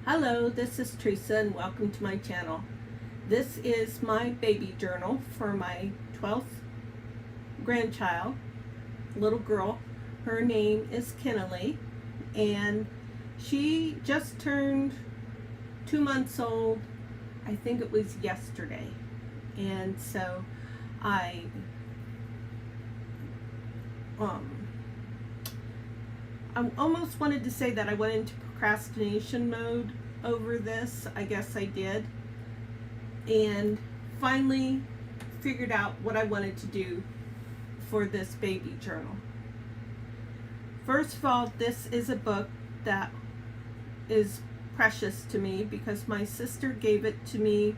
Hello, this is Theresa and welcome to my channel. This is my baby journal for my 12th grandchild, little girl. Her name is Kenali and she just turned 2 months old. I think it was yesterday. And so I almost wanted to say that I went into procrastination mode over this. I guess I did. And finally figured out what I wanted to do for this baby journal. First of all, this is a book that is precious to me because my sister gave it to me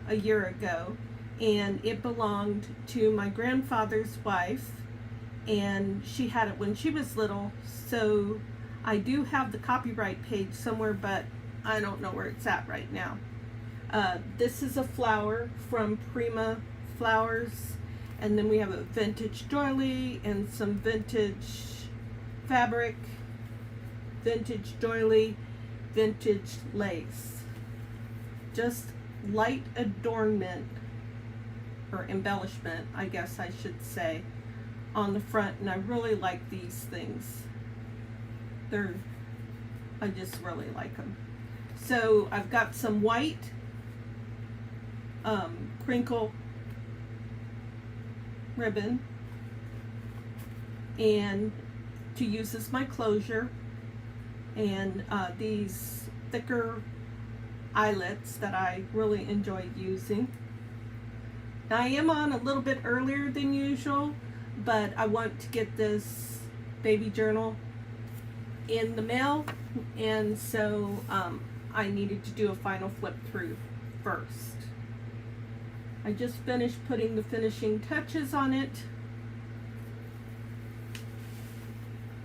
a year ago, and it belonged to my grandfather's wife, and she had it when she was little. So I do have the copyright page somewhere, but I don't know where it's at right now. This is a flower from Prima Flowers, and then we have a vintage doily and some vintage fabric, vintage doily, vintage lace. Just light adornment, or embellishment, I guess I should say, on the front, and I really like these things. I just really like them. So I've got some white crinkle ribbon, and to use as my closure, and these thicker eyelets that I really enjoy using. Now I am on a little bit earlier than usual, but I want to get this baby journal in the mail, and so I needed to do a final flip through first. I just finished putting the finishing touches on it,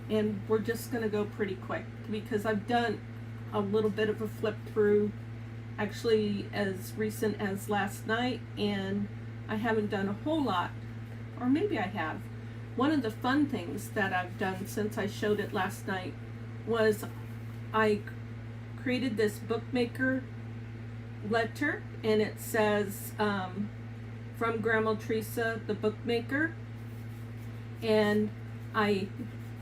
and we're just gonna go pretty quick because I've done a little bit of a flip through actually as recent as last night, and I haven't done a whole lot, or maybe I have. One of the fun things that I've done since I showed it last night was I created this bookmaker letter, and it says from Grandma Theresa, the bookmaker, and I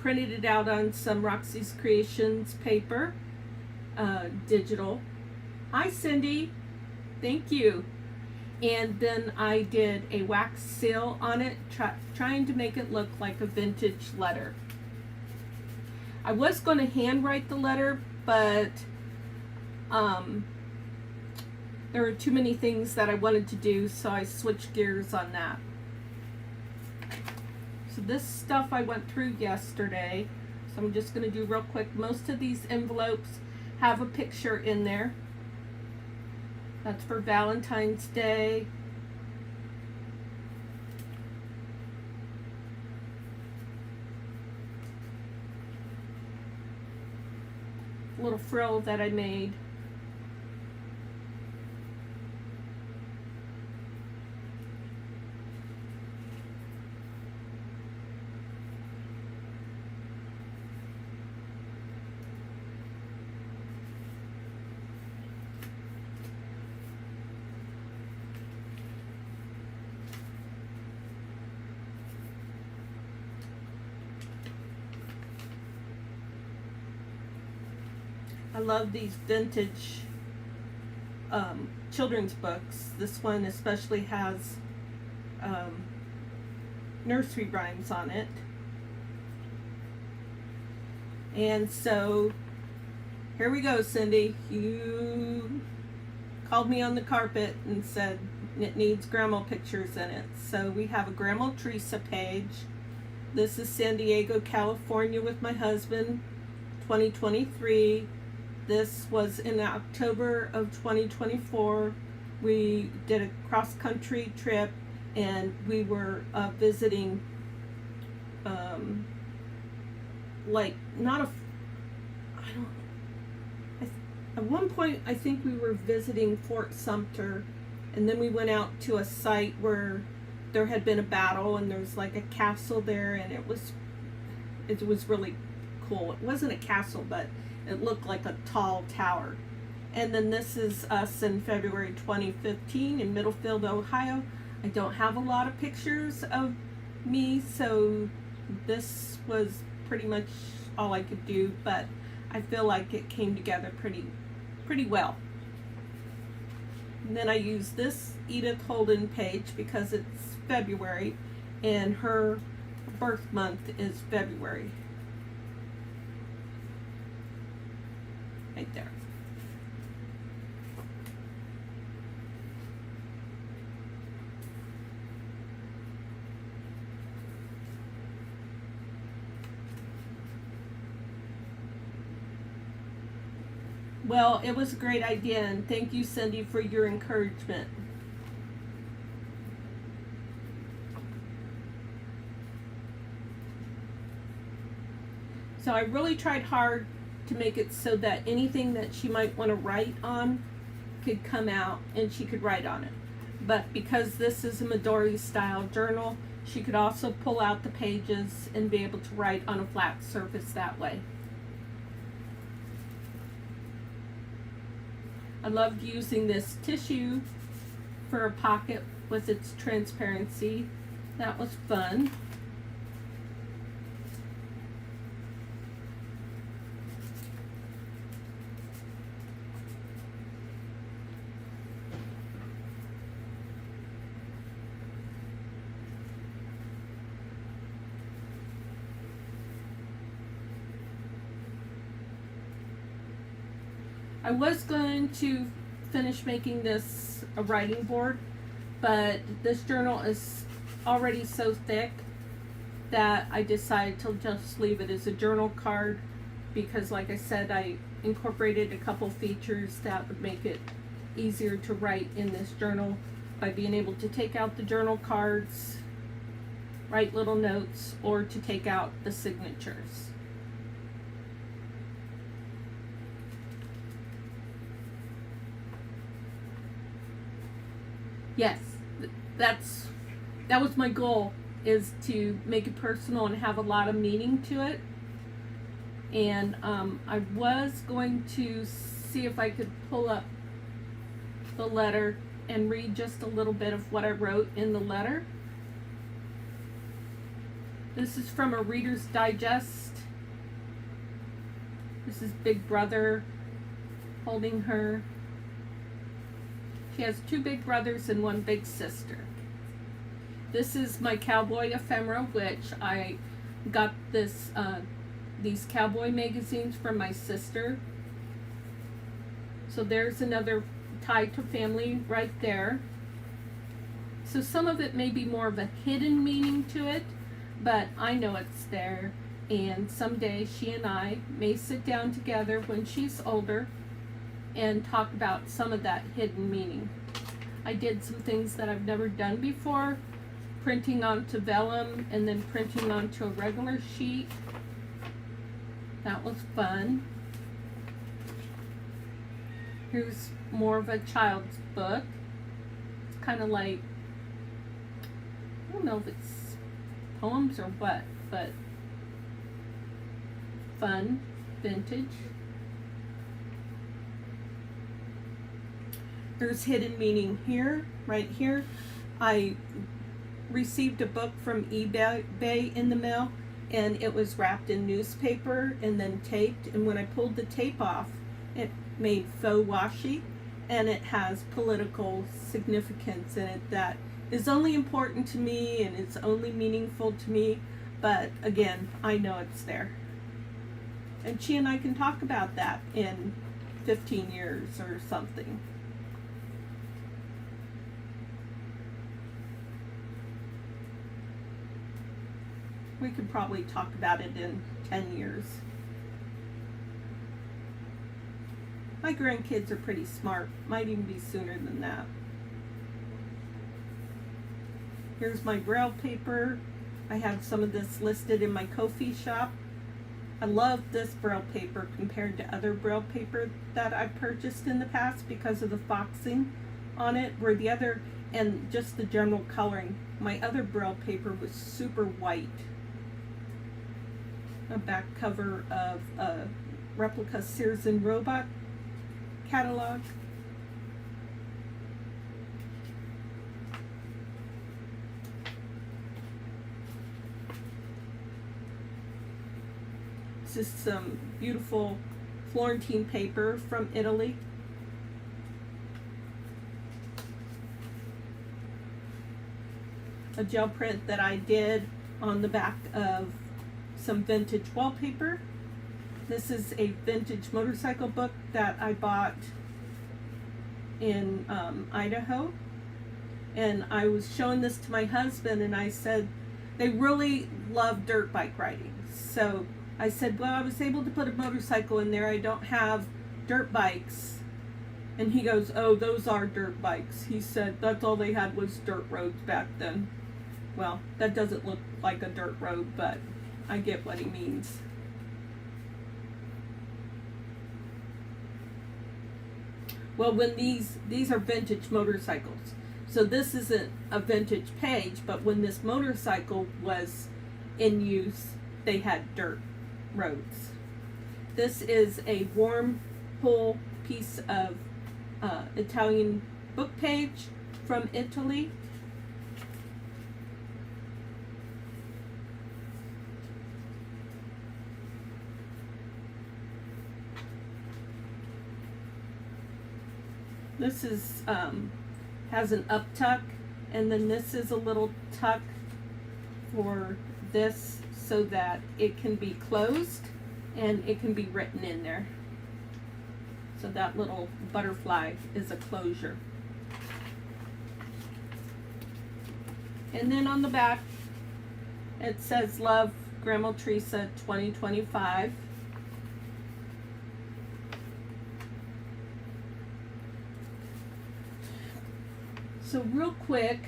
printed it out on some Roxy's Creations paper, digital. Hi Cindy, thank you. And then I did a wax seal on it, trying to make it look like a vintage letter. I was going to handwrite the letter, but there were too many things that I wanted to do, so I switched gears on that. So this stuff I went through yesterday, so I'm just going to do real quick. Most of these envelopes have a picture in there. That's for Valentine's Day. Little frill that I made. I love these vintage children's books. This one especially has nursery rhymes on it. And so here we go, Cindy. You called me on the carpet and said it needs grandma pictures in it. So we have a Grandma Theresa page. This is San Diego, California with my husband, 2023. This was in October of 2024. We did a cross-country trip, and we were visiting, at one point I think we were visiting Fort Sumter, and then we went out to a site where there had been a battle, and there's like a castle there, and it was really cool. It wasn't a castle, but It looked like a tall tower. And then this is us in February 2015 in Middlefield, Ohio. I don't have a lot of pictures of me, so this was pretty much all I could do, but I feel like it came together pretty well. And then I used this Edith Holden page because it's February and her birth month is February. Right there. Well, it was a great idea, and thank you, Cindy, for your encouragement. So I really tried hard to make it so that anything that she might want to write on could come out and she could write on it. But because this is a Midori style journal, she could also pull out the pages and be able to write on a flat surface that way. I loved using this tissue for a pocket with its transparency. That was fun. I was going to finish making this a writing board, but this journal is already so thick that I decided to just leave it as a journal card because, like I said, I incorporated a couple features that would make it easier to write in this journal by being able to take out the journal cards, write little notes, or to take out the signatures. Yes, that was my goal, is to make it personal and have a lot of meaning to it. And I was going to see if I could pull up the letter and read just a little bit of what I wrote in the letter. This is from a Reader's Digest. This is Big Brother holding her. She has two big brothers and one big sister. This is my cowboy ephemera, which I got these cowboy magazines from my sister. So there's another tie to family right there. So some of it may be more of a hidden meaning to it, but I know it's there. And someday she and I may sit down together when she's older and talk about some of that hidden meaning. I did some things that I've never done before, printing onto vellum and then printing onto a regular sheet. That was fun. Here's more of a child's book. It's kind of like, I don't know if it's poems or what, but fun, vintage. There's hidden meaning here, right here. I received a book from eBay in the mail, and it was wrapped in newspaper and then taped, and when I pulled the tape off, it made faux washi, and it has political significance in it that is only important to me and it's only meaningful to me, but again, I know it's there. And she and I can talk about that in 15 years or something. We could probably talk about it in 10 years. My grandkids are pretty smart. Might even be sooner than that. Here's my Braille paper. I have some of this listed in my Ko-fi shop. I love this Braille paper compared to other Braille paper that I've purchased in the past because of the foxing on it, where the other, and just the general coloring. My other Braille paper was super white. A back cover of a replica Sears and Roebuck catalog. This is some beautiful Florentine paper from Italy. A gel print that I did on the back of some vintage wallpaper. This is a vintage motorcycle book that I bought in Idaho. And I was showing this to my husband and I said, they really love dirt bike riding. So I said, well, I was able to put a motorcycle in there. I don't have dirt bikes. And he goes, oh, those are dirt bikes. He said, that's all they had was dirt roads back then. Well, that doesn't look like a dirt road, but I get what he means. Well, when these are vintage motorcycles. So this isn't a vintage page, but when this motorcycle was in use, they had dirt roads. This is a warm pull piece of Italian book page from Italy. This is has an up tuck, and then this is a little tuck for this so that it can be closed and it can be written in there. So that little butterfly is a closure. And then on the back it says Love, Grandma Theresa 2025. So real quick,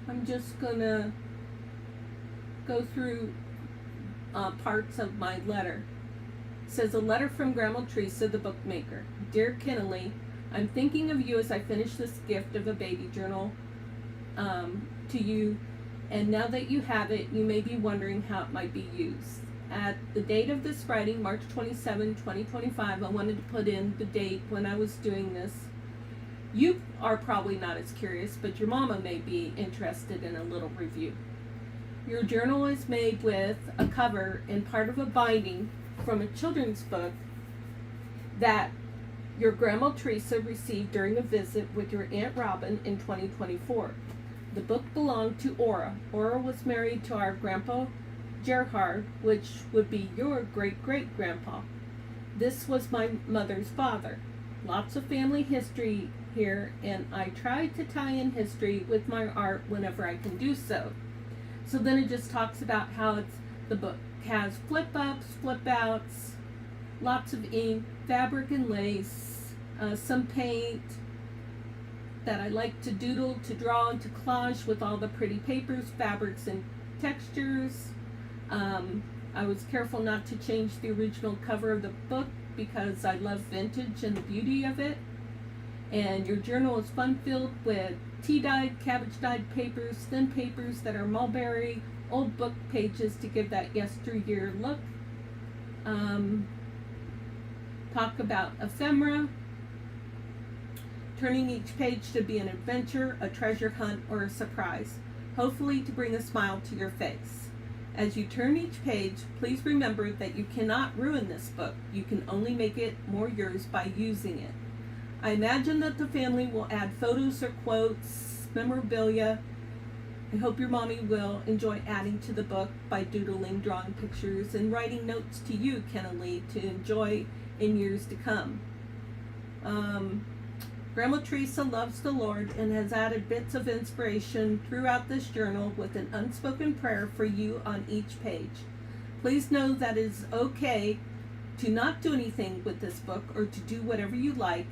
I'm just gonna go through parts of my letter. It says, a letter from Grandma Theresa, the bookmaker. Dear Kenali, I'm thinking of you as I finish this gift of a baby journal to you, and now that you have it, you may be wondering how it might be used. At the date of this writing, March 27, 2025, I wanted to put in the date when I was doing this. You are probably not as curious, but your mama may be interested in a little review. Your journal is made with a cover and part of a binding from a children's book that your Grandma Theresa received during a visit with your Aunt Robin in 2024. The book belonged to Ora. Ora was married to our Grandpa Gerhard, which would be your great-great-grandpa. This was my mother's father. Lots of family history here, and I try to tie in history with my art whenever I can do so. So then it just talks about how the book has flip-ups, flip-outs, lots of ink, fabric and lace, some paint that I like to doodle, to draw, and to collage with all the pretty papers, fabrics, and textures. I was careful not to change the original cover of the book because I love vintage and the beauty of it. And your journal is fun-filled with tea-dyed, cabbage-dyed papers, thin papers that are mulberry, old book pages to give that yesteryear look. Talk about ephemera, turning each page to be an adventure, a treasure hunt, or a surprise, hopefully to bring a smile to your face. As you turn each page, please remember that you cannot ruin this book. You can only make it more yours by using it. I imagine that the family will add photos or quotes, memorabilia. I hope your mommy will enjoy adding to the book by doodling, drawing pictures, and writing notes to you, Kenali, to enjoy in years to come. Grandma Theresa loves the Lord and has added bits of inspiration throughout this journal with an unspoken prayer for you on each page. Please know that it is okay to not do anything with this book or to do whatever you like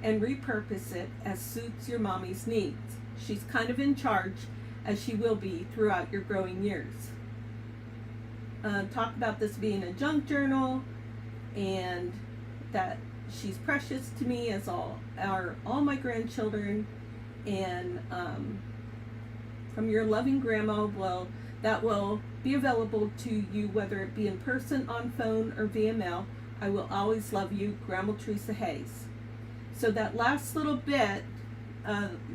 and repurpose it as suits your mommy's needs. She's kind of in charge, as she will be throughout your growing years. Talk about this being a junk journal, and that she's precious to me, as are all my grandchildren, and from your loving grandma, well, that will be available to you, whether it be in person, on phone, or via mail. I will always love you, Grandma Theresa Hayes. So that last little bit,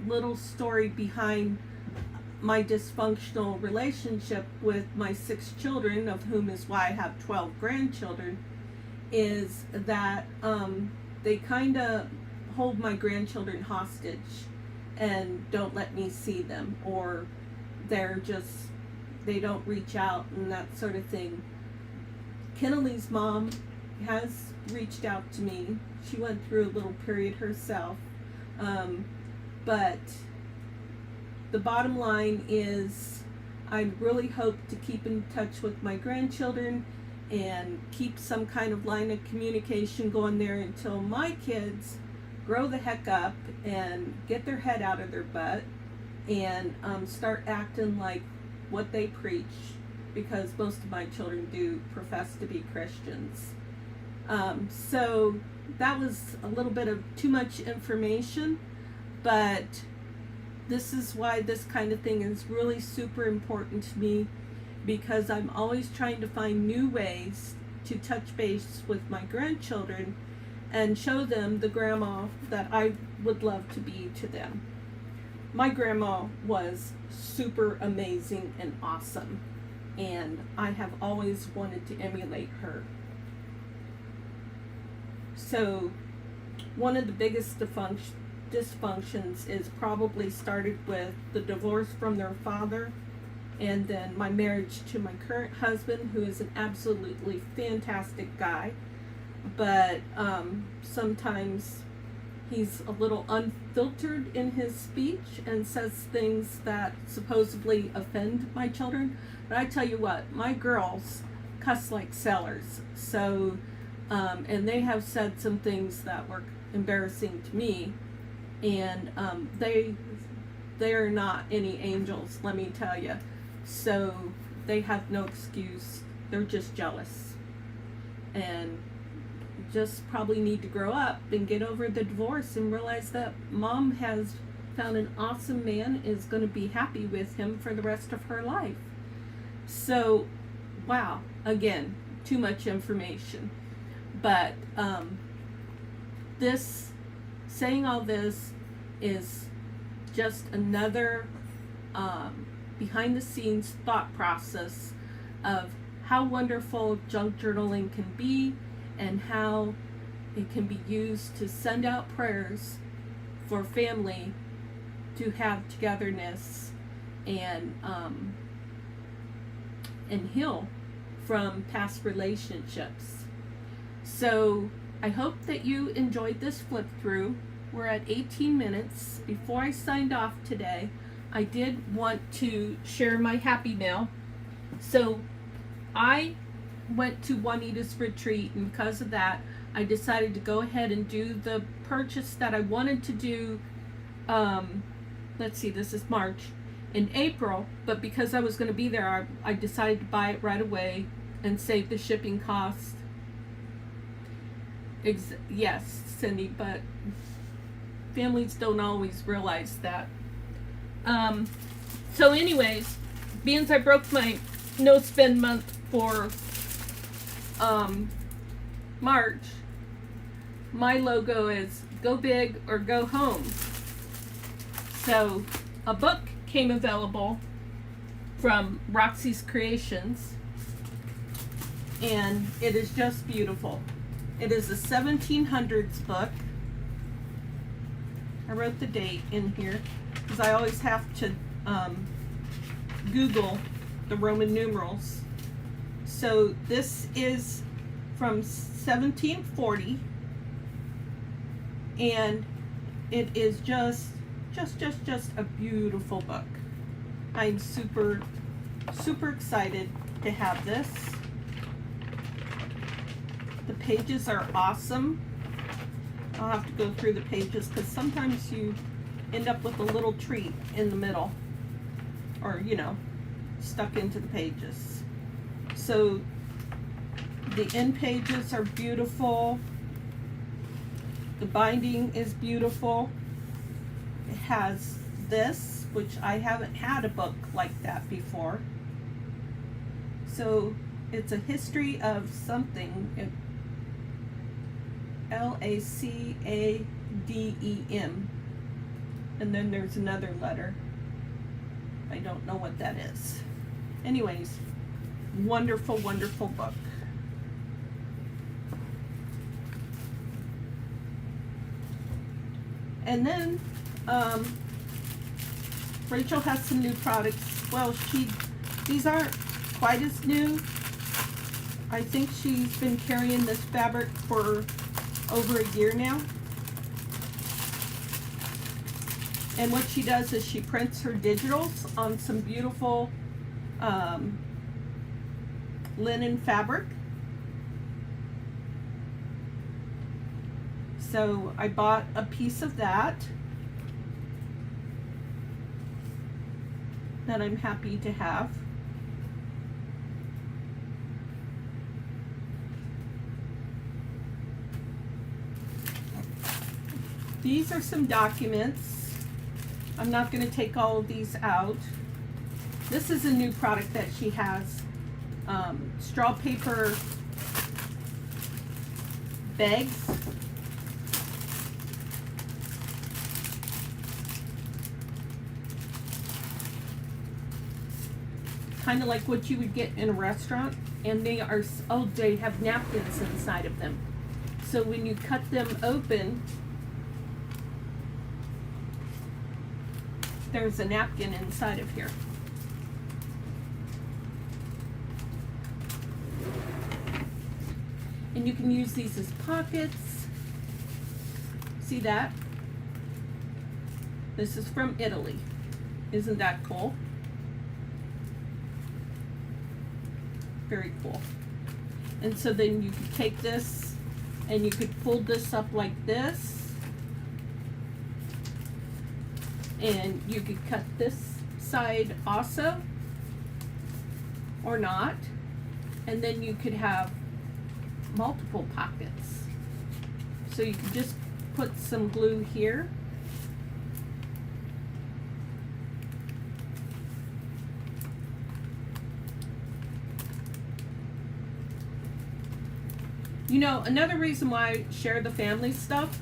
little story behind my dysfunctional relationship with my 6 children, of whom is why I have 12 grandchildren, is that they kind of hold my grandchildren hostage and don't let me see them, or they don't reach out and that sort of thing. Kenali's mom has reached out to me. She went through a little period herself. But the bottom line is I really hope to keep in touch with my grandchildren and keep some kind of line of communication going there until my kids grow the heck up and get their head out of their butt and start acting like what they preach, because most of my children do profess to be Christians. So that was a little bit of too much information, but this is why this kind of thing is really super important to me, because I'm always trying to find new ways to touch base with my grandchildren and show them the grandma that I would love to be to them. My grandma was super amazing and awesome, and I have always wanted to emulate her. So one of the biggest dysfunctions is probably started with the divorce from their father, and then my marriage to my current husband, who is an absolutely fantastic guy, but sometimes he's a little unfiltered in his speech and says things that supposedly offend my children. But I tell you what, my girls cuss like sailors. So, and they have said some things that were embarrassing to me, and they are not any angels, let me tell you. So they have no excuse. They're just jealous, and just probably need to grow up and get over the divorce and realize that mom has found an awesome man, is going to be happy with him for the rest of her life. So, wow, again, too much information. But saying all this is just another behind the scenes thought process of how wonderful junk journaling can be, and how it can be used to send out prayers for family to have togetherness and heal from past relationships. So I hope that you enjoyed this flip through. We're at 18 minutes. Before I signed off today, I did want to share my happy mail. So I went to Juanita's retreat, and because of that I decided to go ahead and do the purchase that I wanted to do. Let's see, this is March, in April, but because I was going to be there, I decided to buy it right away and save the shipping cost. Yes, Cindy, but families don't always realize that. So anyways, being as I broke my no spend month for March, my logo is go big or go home. So a book came available from Roxy's Creations, and it is just beautiful. It is a 1700s book. I wrote the date in here because I always have to Google the Roman numerals. So this is from 1740, and it is just a beautiful book. I'm super excited to have this. The pages are awesome. I'll have to go through the pages because sometimes you end up with a little treat in the middle, or stuck into the pages. So the end pages are beautiful. The binding is beautiful. It has this, which I haven't had a book like that before. So it's a history of something. LACADEM. And then there's another letter. I don't know what that is. Anyways, wonderful, wonderful book. And then Rachel has some new products. Well, these aren't quite as new. I think she's been carrying this fabric for over a year now. And what she does is she prints her digitals on some beautiful linen fabric. So I bought a piece of that I'm happy to have. These are some documents. I'm not going to take all of these out. This is a new product that she has. Straw paper bags. Kind of like what you would get in a restaurant. And they are, oh, they have napkins inside of them. So when you cut them open, there's a napkin inside of here. And you can use these as pockets. See that? This is from Italy. Isn't that cool? Very cool. And so then you could take this and you could fold this up like this. And you could cut this side also, or not. And then you could have multiple pockets. So you could just put some glue here. You know, another reason why I share the family stuff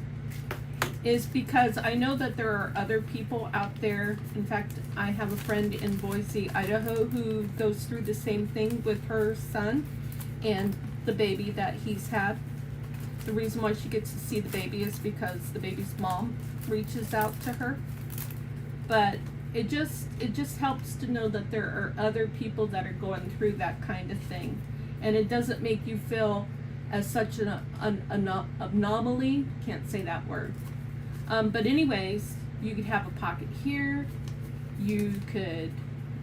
is because I know that there are other people out there. In fact, I have a friend in Boise, Idaho, who goes through the same thing with her son and the baby that he's had. The reason why she gets to see the baby is because the baby's mom reaches out to her. But it just helps to know that there are other people that are going through that kind of thing. And it doesn't make you feel as such an anomaly. Can't say that word. But anyways, you could have a pocket here. You could,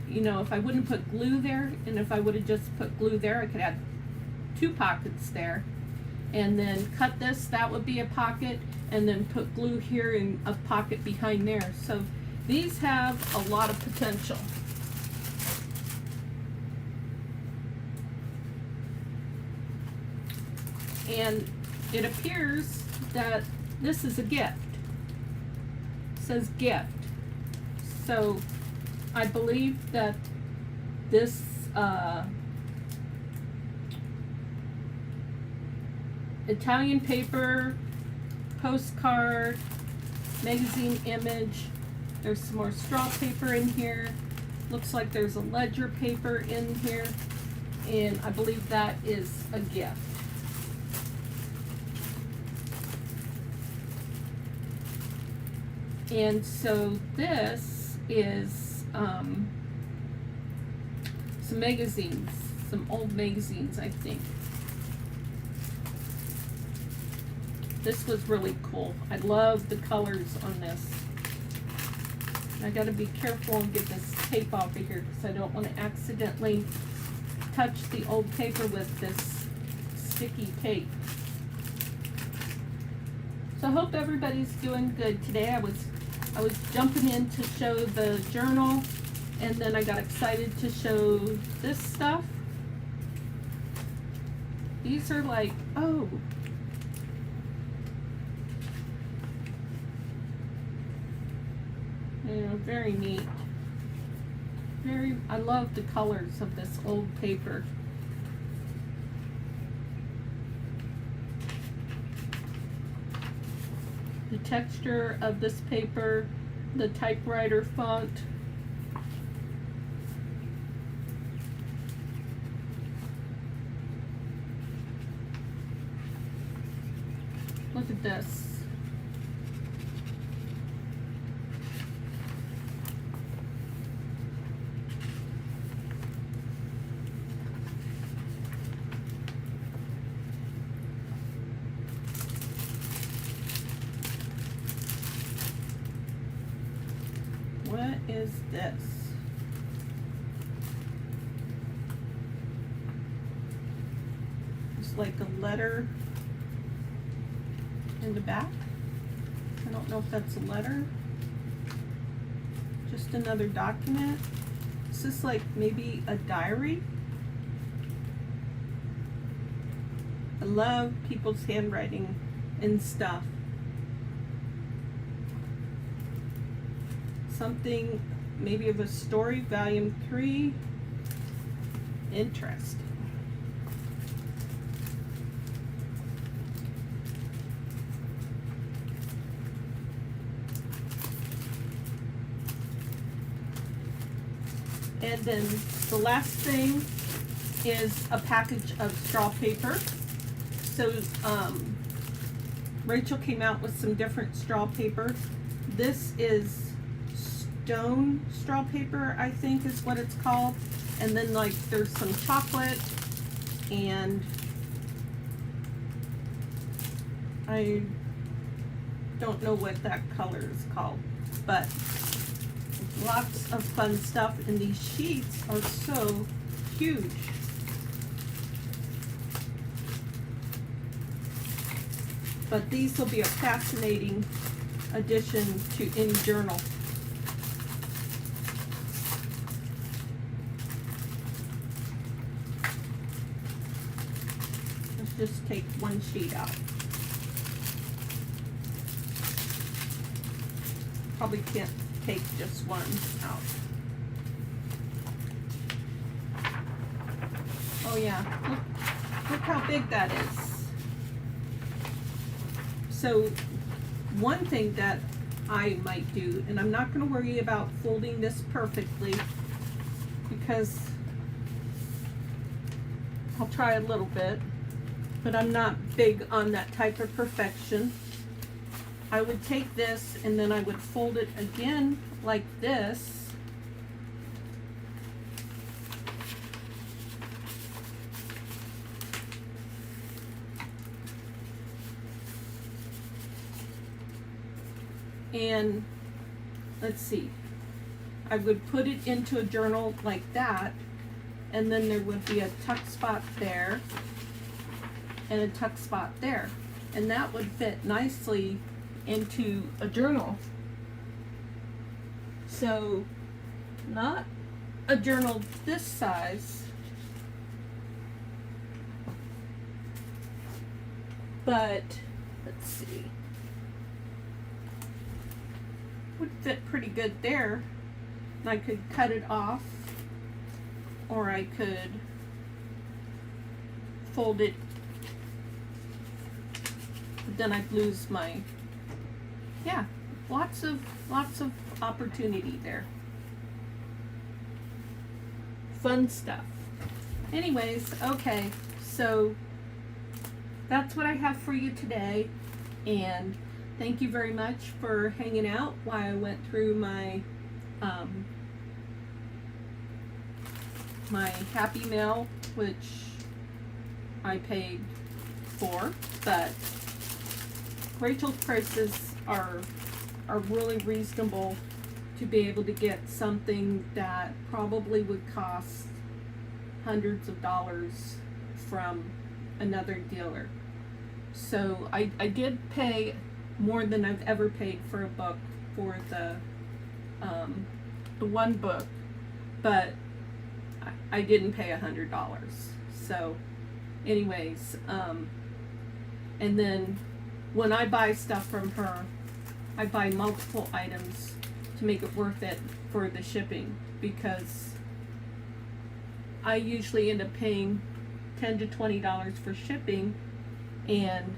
you know, if I wouldn't put glue there, and if I would have just put glue there, I could add 2 pockets there. And then cut this, that would be a pocket, and then put glue here and a pocket behind there. So these have a lot of potential. And it appears that this is a gift. It says gift. So I believe that this Italian paper, postcard, magazine image. There's some more straw paper in here. Looks like there's a ledger paper in here. And I believe that is a gift. And so this is some magazines, some old magazines, I think. This was really cool. I love the colors on this. I gotta be careful and get this tape off of here because I don't want to accidentally touch the old paper with this sticky tape. So I hope everybody's doing good today. I was jumping in to show the journal, and then I got excited to show this stuff. These are like, oh, you know, very neat. I love the colors of this old paper. the texture of this paper, the typewriter font. Look at this. What is this? It's like a letter in the back. I don't know if that's a letter. Just another document. Is this like maybe a diary? I love people's handwriting and stuff. Something maybe of a story, volume 3. Interesting. And then the last thing is a package of straw paper. So Rachel came out with some different straw paper. This is stone straw paper, I think is what it's called. And then like there's some chocolate, and I don't know what that color is called, but lots of fun stuff, and these sheets are so huge. But these will be a fascinating addition to any journal. Let's just take one sheet out. Probably can't take just one out. Oh yeah, look how big that is. So one thing that I might do, and I'm not going to worry about folding this perfectly because I'll try a little bit, but I'm not big on that type of perfection. I would take this and then I would fold it again like this. And let's see, I would put it into a journal like that, and then there would be a tuck spot there and a tuck spot there, and that would fit nicely into a journal. So not a journal this size, but let's see, would fit pretty good there. And I could cut it off, or I could fold it, but then I'd lose my, yeah, lots of opportunity there. Fun stuff. Anyways, okay, so that's what I have for you today, and thank you very much for hanging out while I went through my my Happy Mail, which I paid for, but Rachel's prices are really reasonable to be able to get something that probably would cost hundreds of dollars from another dealer. So I did pay more than I've ever paid for a book for the one book, but I didn't pay $100. So anyways, and then when I buy stuff from her, I buy multiple items to make it worth it for the shipping, because I usually end up paying $10 to $20 for shipping, and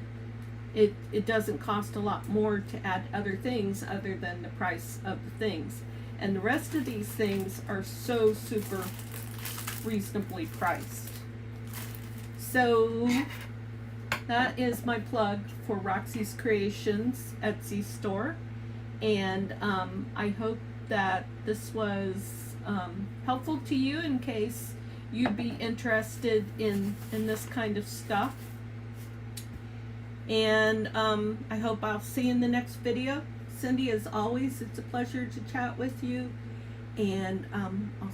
it doesn't cost a lot more to add other things other than the price of the things. And the rest of these things are so super reasonably priced. So that is my plug for Roxy's Creations Etsy store. And I hope that this was helpful to you in case you'd be interested in this kind of stuff. And I hope I'll see you in the next video. Cindy, as always, it's a pleasure to chat with you. And I'll